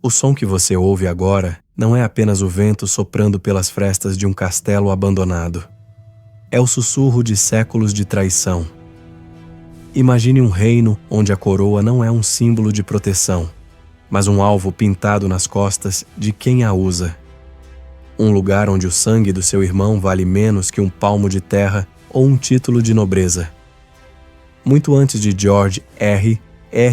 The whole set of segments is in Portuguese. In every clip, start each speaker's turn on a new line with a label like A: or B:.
A: O som que você ouve agora não é apenas o vento soprando pelas frestas de um castelo abandonado. É o sussurro de séculos de traição. Imagine um reino onde a coroa não é um símbolo de proteção, mas um alvo pintado nas costas de quem a usa. Um lugar onde o sangue do seu irmão vale menos que um palmo de terra ou um título de nobreza. Muito antes de George R.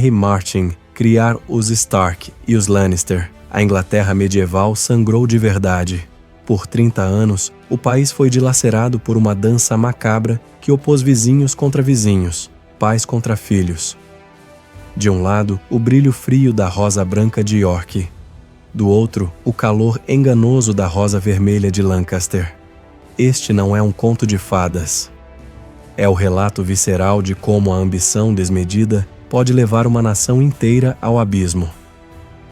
A: Martin criar os Stark e os Lannister, a Inglaterra medieval sangrou de verdade. Por 30 anos, o país foi dilacerado por uma dança macabra que opôs vizinhos contra vizinhos, pais contra filhos. De um lado, o brilho frio da rosa branca de York. Do outro, o calor enganoso da rosa vermelha de Lancaster. Este não é um conto de fadas. É o relato visceral de como a ambição desmedida pode levar uma nação inteira ao abismo.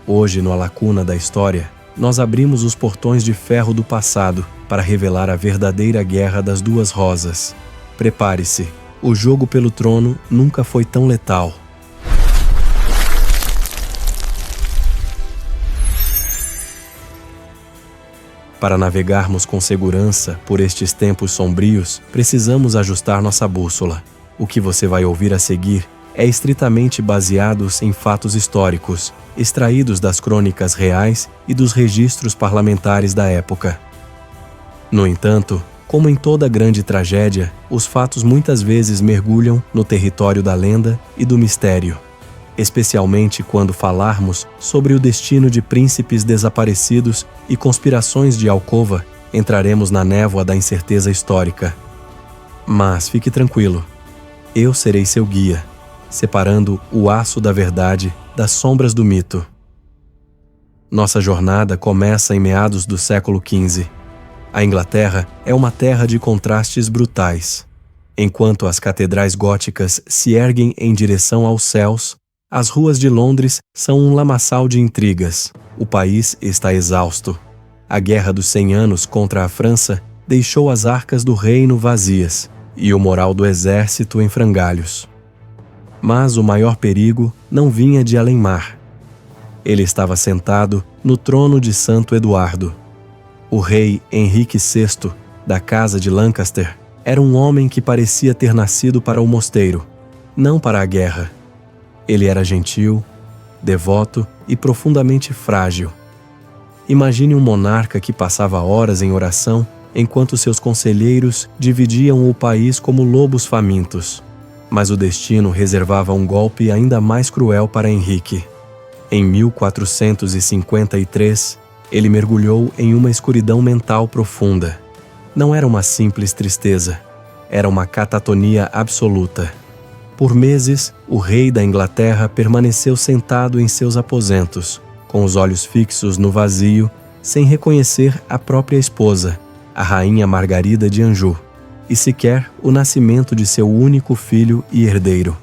A: Hoje, na lacuna da história, nós abrimos os portões de ferro do passado para revelar a verdadeira guerra das duas rosas. Prepare-se, o jogo pelo trono nunca foi tão letal. Para navegarmos com segurança por estes tempos sombrios, precisamos ajustar nossa bússola. O que você vai ouvir a seguir é estritamente baseado em fatos históricos, extraídos das crônicas reais e dos registros parlamentares da época. No entanto, como em toda grande tragédia, os fatos muitas vezes mergulham no território da lenda e do mistério. Especialmente quando falarmos sobre o destino de príncipes desaparecidos e conspirações de alcova, entraremos na névoa da incerteza histórica. Mas fique tranquilo, eu serei seu guia, separando o aço da verdade das sombras do mito. Nossa jornada começa em meados do século XV. A Inglaterra é uma terra de contrastes brutais. Enquanto as catedrais góticas se erguem em direção aos céus, as ruas de Londres são um lamaçal de intrigas. O país está exausto. A Guerra dos 100 Anos contra a França deixou as arcas do reino vazias e o moral do exército em frangalhos. Mas o maior perigo não vinha de além-mar. Ele estava sentado no trono de Santo Eduardo. O rei Henrique VI, da Casa de Lancaster, era um homem que parecia ter nascido para o mosteiro, não para a guerra. Ele era gentil, devoto e profundamente frágil. Imagine um monarca que passava horas em oração enquanto seus conselheiros dividiam o país como lobos famintos. Mas o destino reservava um golpe ainda mais cruel para Henrique. Em 1453, ele mergulhou em uma escuridão mental profunda. Não era uma simples tristeza, era uma catatonia absoluta. Por meses, o rei da Inglaterra permaneceu sentado em seus aposentos, com os olhos fixos no vazio, sem reconhecer a própria esposa, a rainha Margarida de Anjou, e sequer o nascimento de seu único filho e herdeiro.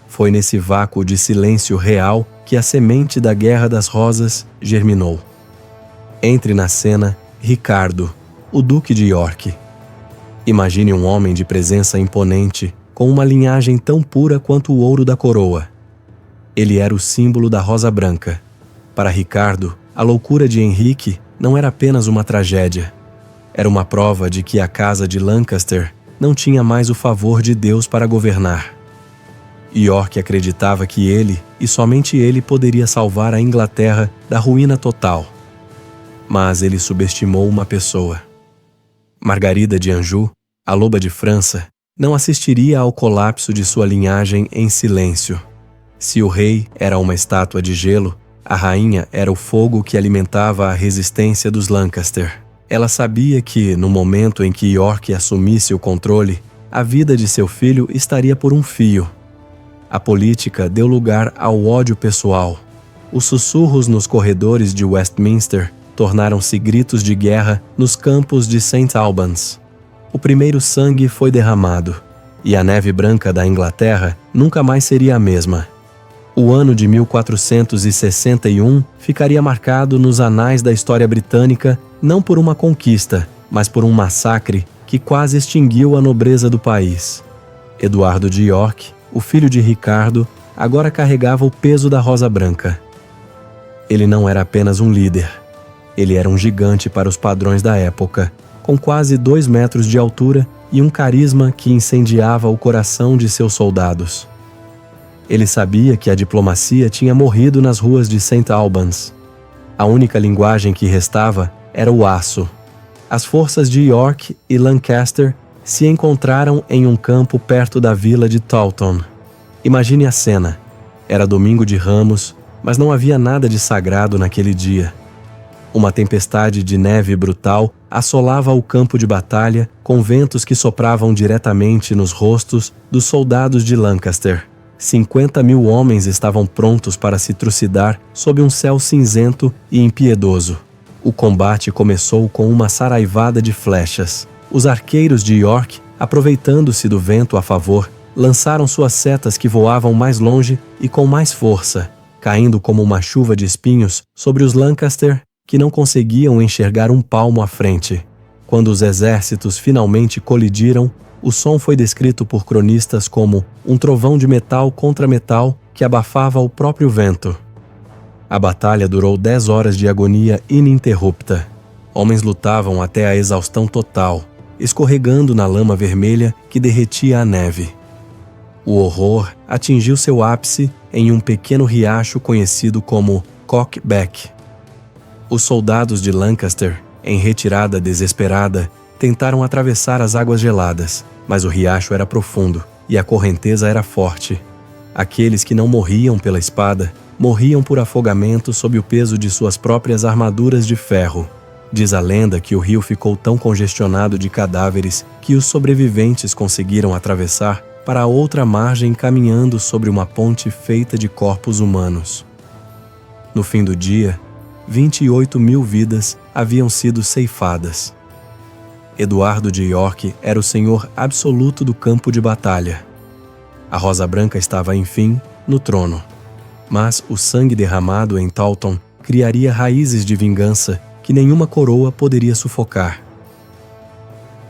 A: Foi nesse vácuo de silêncio real que a semente da Guerra das Rosas germinou. Entre na cena Ricardo, o Duque de York. Imagine um homem de presença imponente, com uma linhagem tão pura quanto o ouro da coroa. Ele era o símbolo da rosa branca. Para Ricardo, a loucura de Henrique não era apenas uma tragédia. Era uma prova de que a casa de Lancaster não tinha mais o favor de Deus para governar. York acreditava que ele, e somente ele, poderia salvar a Inglaterra da ruína total. Mas ele subestimou uma pessoa. Margarida de Anjou, a loba de França, não assistiria ao colapso de sua linhagem em silêncio. Se o rei era uma estátua de gelo, a rainha era o fogo que alimentava a resistência dos Lancaster. Ela sabia que, no momento em que York assumisse o controle, a vida de seu filho estaria por um fio. A política deu lugar ao ódio pessoal. Os sussurros nos corredores de Westminster tornaram-se gritos de guerra nos campos de St. Albans. O primeiro sangue foi derramado, e a neve branca da Inglaterra nunca mais seria a mesma. O ano de 1461 ficaria marcado nos anais da história britânica não por uma conquista, mas por um massacre que quase extinguiu a nobreza do país. Eduardo de York, o filho de Ricardo, agora carregava o peso da Rosa Branca. Ele não era apenas um líder. Ele era um gigante para os padrões da época, com quase 2 metros de altura e um carisma que incendiava o coração de seus soldados. Ele sabia que a diplomacia tinha morrido nas ruas de St. Albans. A única linguagem que restava era o aço. As forças de York e Lancaster se encontraram em um campo perto da vila de Taunton. Imagine a cena. Era domingo de Ramos, mas não havia nada de sagrado naquele dia. Uma tempestade de neve brutal assolava o campo de batalha, com ventos que sopravam diretamente nos rostos dos soldados de Lancaster. 50.000 homens estavam prontos para se trucidar sob um céu cinzento e impiedoso. O combate começou com uma saraivada de flechas. Os arqueiros de York, aproveitando-se do vento a favor, lançaram suas setas que voavam mais longe e com mais força, caindo como uma chuva de espinhos sobre os Lancaster, que não conseguiam enxergar um palmo à frente. Quando os exércitos finalmente colidiram, o som foi descrito por cronistas como um trovão de metal contra metal que abafava o próprio vento. A batalha durou 10 horas de agonia ininterrupta. Homens lutavam até a exaustão total, escorregando na lama vermelha que derretia a neve. O horror atingiu seu ápice em um pequeno riacho conhecido como Cockbeck. Os soldados de Lancaster, em retirada desesperada, tentaram atravessar as águas geladas, mas o riacho era profundo e a correnteza era forte. Aqueles que não morriam pela espada, morriam por afogamento sob o peso de suas próprias armaduras de ferro. Diz a lenda que o rio ficou tão congestionado de cadáveres que os sobreviventes conseguiram atravessar para a outra margem caminhando sobre uma ponte feita de corpos humanos. No fim do dia, 28.000 vidas haviam sido ceifadas. Eduardo de York era o senhor absoluto do campo de batalha. A Rosa Branca estava, enfim, no trono. Mas o sangue derramado em Taunton criaria raízes de vingança que nenhuma coroa poderia sufocar.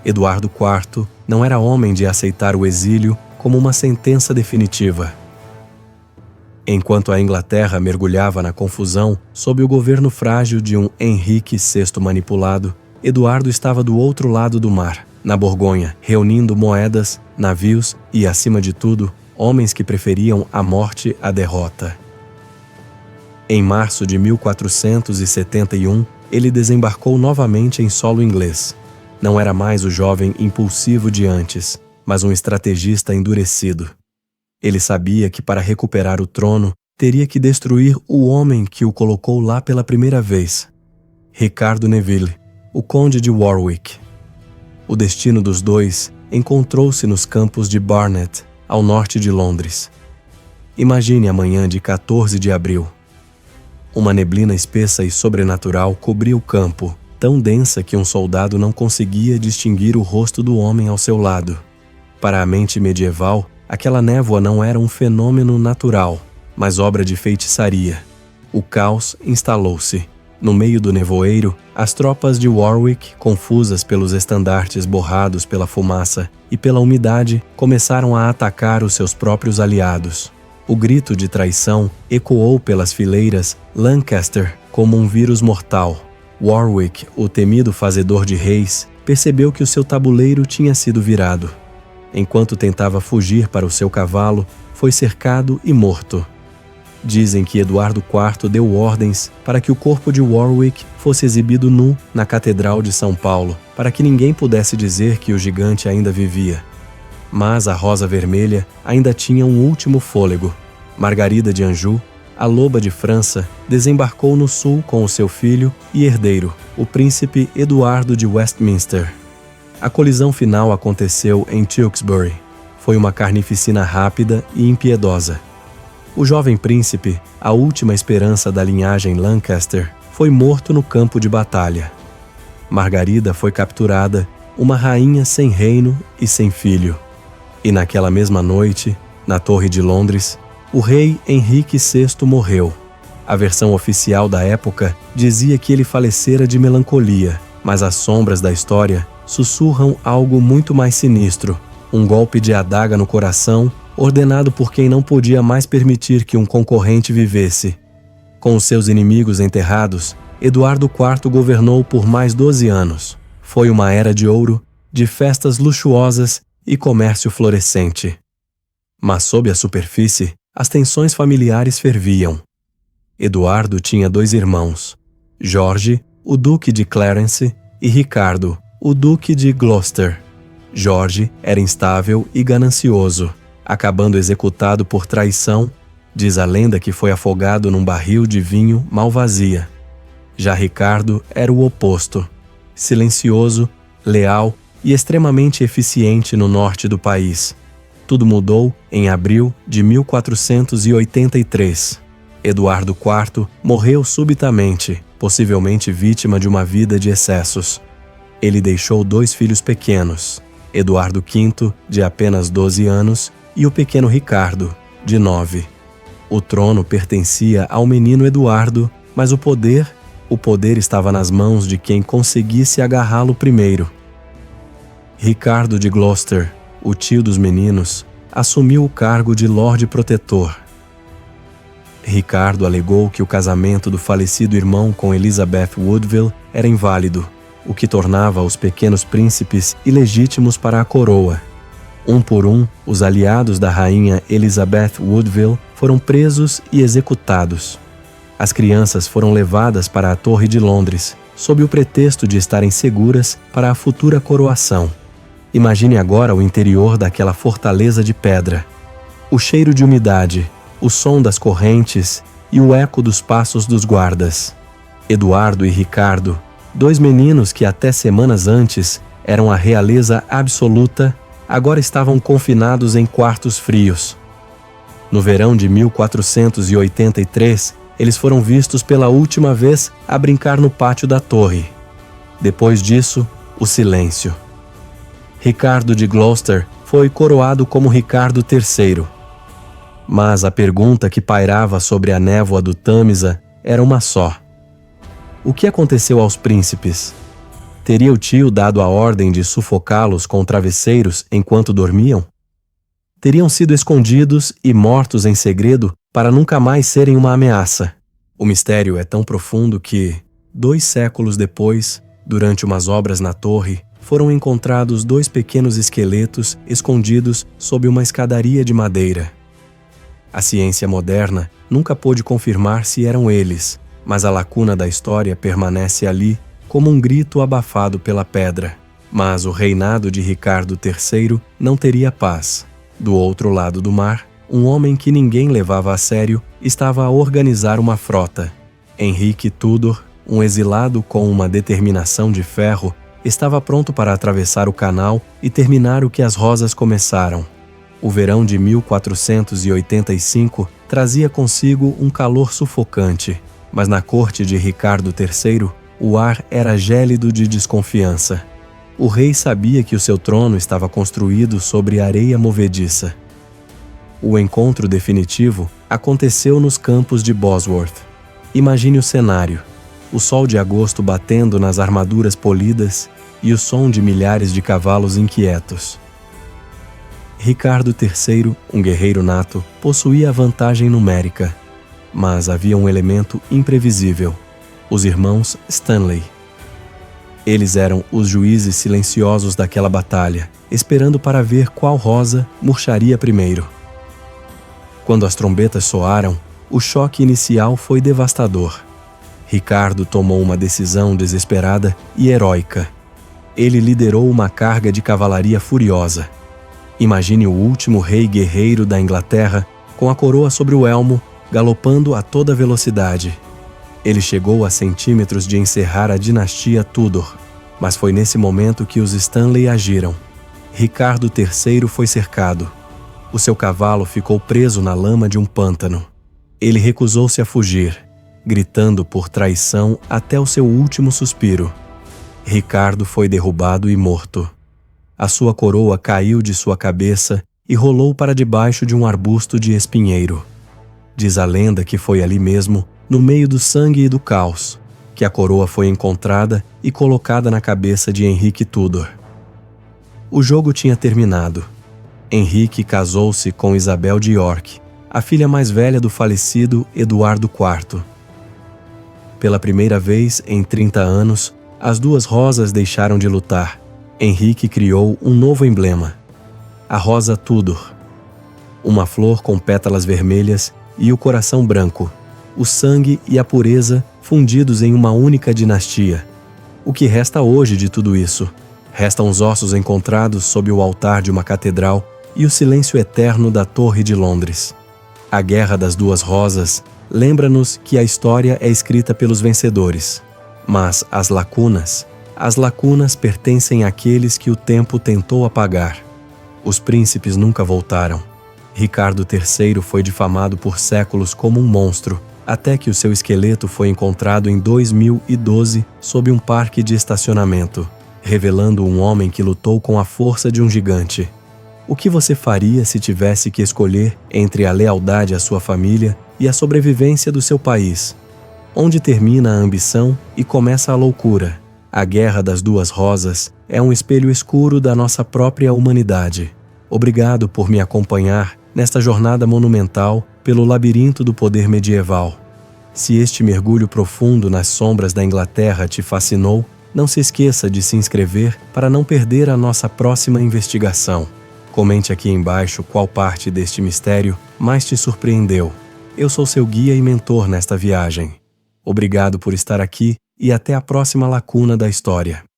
A: Eduardo IV não era homem de aceitar o exílio como uma sentença definitiva. Enquanto a Inglaterra mergulhava na confusão sob o governo frágil de um Henrique VI manipulado, Eduardo estava do outro lado do mar, na Borgonha, reunindo moedas, navios e, acima de tudo, homens que preferiam a morte à derrota. Em março de 1471, ele desembarcou novamente em solo inglês. Não era mais o jovem impulsivo de antes, mas um estrategista endurecido. Ele sabia que para recuperar o trono, teria que destruir o homem que o colocou lá pela primeira vez. Ricardo Neville, o conde de Warwick. O destino dos dois encontrou-se nos campos de Barnet, ao norte de Londres. Imagine a manhã de 14 de abril. Uma neblina espessa e sobrenatural cobria o campo, tão densa que um soldado não conseguia distinguir o rosto do homem ao seu lado. Para a mente medieval, aquela névoa não era um fenômeno natural, mas obra de feitiçaria. O caos instalou-se. No meio do nevoeiro, as tropas de Warwick, confusas pelos estandartes borrados pela fumaça e pela umidade, começaram a atacar os seus próprios aliados. O grito de traição ecoou pelas fileiras Lancaster como um vírus mortal. Warwick, o temido fazedor de reis, percebeu que o seu tabuleiro tinha sido virado. Enquanto tentava fugir para o seu cavalo, foi cercado e morto. Dizem que Eduardo IV deu ordens para que o corpo de Warwick fosse exibido nu na Catedral de São Paulo, para que ninguém pudesse dizer que o gigante ainda vivia. Mas a Rosa Vermelha ainda tinha um último fôlego. Margarida de Anjou, a loba de França, desembarcou no sul com o seu filho e herdeiro, o príncipe Eduardo de Westminster. A colisão final aconteceu em Tewkesbury. Foi uma carnificina rápida e impiedosa. O jovem príncipe, a última esperança da linhagem Lancaster, foi morto no campo de batalha. Margarida foi capturada, uma rainha sem reino e sem filho. E naquela mesma noite, na Torre de Londres, o rei Henrique VI morreu. A versão oficial da época dizia que ele falecera de melancolia, mas as sombras da história sussurram algo muito mais sinistro, um golpe de adaga no coração ordenado por quem não podia mais permitir que um concorrente vivesse. Com os seus inimigos enterrados, Eduardo IV governou por mais 12 anos. Foi uma era de ouro, de festas luxuosas e comércio florescente. Mas sob a superfície, as tensões familiares ferviam. Eduardo tinha 2 irmãos, Jorge, o Duque de Clarence, e Ricardo, o Duque de Gloucester. Jorge era instável e ganancioso, acabando executado por traição. Diz a lenda que foi afogado num barril de vinho Malvasia. Já Ricardo era o oposto, silencioso, leal e extremamente eficiente no norte do país. Tudo mudou em abril de 1483. Eduardo IV morreu subitamente, possivelmente vítima de uma vida de excessos. Ele deixou 2 filhos pequenos, Eduardo V, de apenas 12 anos, e o pequeno Ricardo, de 9. O trono pertencia ao menino Eduardo, mas o poder estava nas mãos de quem conseguisse agarrá-lo primeiro. Ricardo de Gloucester, o tio dos meninos, assumiu o cargo de Lorde Protetor. Ricardo alegou que o casamento do falecido irmão com Elizabeth Woodville era inválido, o que tornava os pequenos príncipes ilegítimos para a coroa. Um por um, os aliados da rainha Elizabeth Woodville foram presos e executados. As crianças foram levadas para a Torre de Londres, sob o pretexto de estarem seguras para a futura coroação. Imagine agora o interior daquela fortaleza de pedra. O cheiro de umidade, o som das correntes e o eco dos passos dos guardas. Eduardo e Ricardo, 2 meninos que até semanas antes eram a realeza absoluta, agora estavam confinados em quartos frios. No verão de 1483, eles foram vistos pela última vez a brincar no pátio da torre. Depois disso, o silêncio. Ricardo de Gloucester foi coroado como Ricardo III. Mas a pergunta que pairava sobre a névoa do Tâmisa era uma só. O que aconteceu aos príncipes? Teria o tio dado a ordem de sufocá-los com travesseiros enquanto dormiam? Teriam sido escondidos e mortos em segredo para nunca mais serem uma ameaça. O mistério é tão profundo que, 2 séculos depois, durante umas obras na torre, foram encontrados 2 pequenos esqueletos escondidos sob uma escadaria de madeira. A ciência moderna nunca pôde confirmar se eram eles, mas a lacuna da história permanece ali como um grito abafado pela pedra. Mas o reinado de Ricardo III não teria paz. Do outro lado do mar, um homem que ninguém levava a sério estava a organizar uma frota. Henrique Tudor, um exilado com uma determinação de ferro, estava pronto para atravessar o canal e terminar o que as rosas começaram. O verão de 1485 trazia consigo um calor sufocante, mas na corte de Ricardo III, o ar era gélido de desconfiança. O rei sabia que o seu trono estava construído sobre areia movediça. O encontro definitivo aconteceu nos campos de Bosworth. Imagine o cenário: o sol de agosto batendo nas armaduras polidas e o som de milhares de cavalos inquietos. Ricardo III, um guerreiro nato, possuía a vantagem numérica, mas havia um elemento imprevisível: os irmãos Stanley. Eles eram os juízes silenciosos daquela batalha, esperando para ver qual rosa murcharia primeiro. Quando as trombetas soaram, o choque inicial foi devastador. Ricardo tomou uma decisão desesperada e heróica. Ele liderou uma carga de cavalaria furiosa. Imagine o último rei guerreiro da Inglaterra, com a coroa sobre o elmo, galopando a toda velocidade. Ele chegou a centímetros de encerrar a dinastia Tudor, mas foi nesse momento que os Stanley agiram. Ricardo III foi cercado. O seu cavalo ficou preso na lama de um pântano. Ele recusou-se a fugir, gritando por traição até o seu último suspiro. Ricardo foi derrubado e morto. A sua coroa caiu de sua cabeça e rolou para debaixo de um arbusto de espinheiro. Diz a lenda que foi ali mesmo, no meio do sangue e do caos, que a coroa foi encontrada e colocada na cabeça de Henrique Tudor. O jogo tinha terminado. Henrique casou-se com Isabel de York, a filha mais velha do falecido Eduardo IV. Pela primeira vez em 30 anos, as duas rosas deixaram de lutar. Henrique criou um novo emblema: a rosa Tudor. Uma flor com pétalas vermelhas e o coração branco, o sangue e a pureza fundidos em uma única dinastia. O que resta hoje de tudo isso? Restam os ossos encontrados sob o altar de uma catedral e o silêncio eterno da Torre de Londres. A Guerra das Duas Rosas lembra-nos que a história é escrita pelos vencedores. Mas as lacunas pertencem àqueles que o tempo tentou apagar. Os príncipes nunca voltaram. Ricardo III foi difamado por séculos como um monstro, até que o seu esqueleto foi encontrado em 2012 sob um parque de estacionamento, revelando um homem que lutou com a força de um gigante. O que você faria se tivesse que escolher entre a lealdade à sua família e a sobrevivência do seu país? Onde termina a ambição e começa a loucura? A Guerra das Duas Rosas é um espelho escuro da nossa própria humanidade. Obrigado por me acompanhar nesta jornada monumental pelo labirinto do poder medieval. Se este mergulho profundo nas sombras da Inglaterra te fascinou, não se esqueça de se inscrever para não perder a nossa próxima investigação. Comente aqui embaixo qual parte deste mistério mais te surpreendeu. Eu sou seu guia e mentor nesta viagem. Obrigado por estar aqui e até a próxima lacuna da história.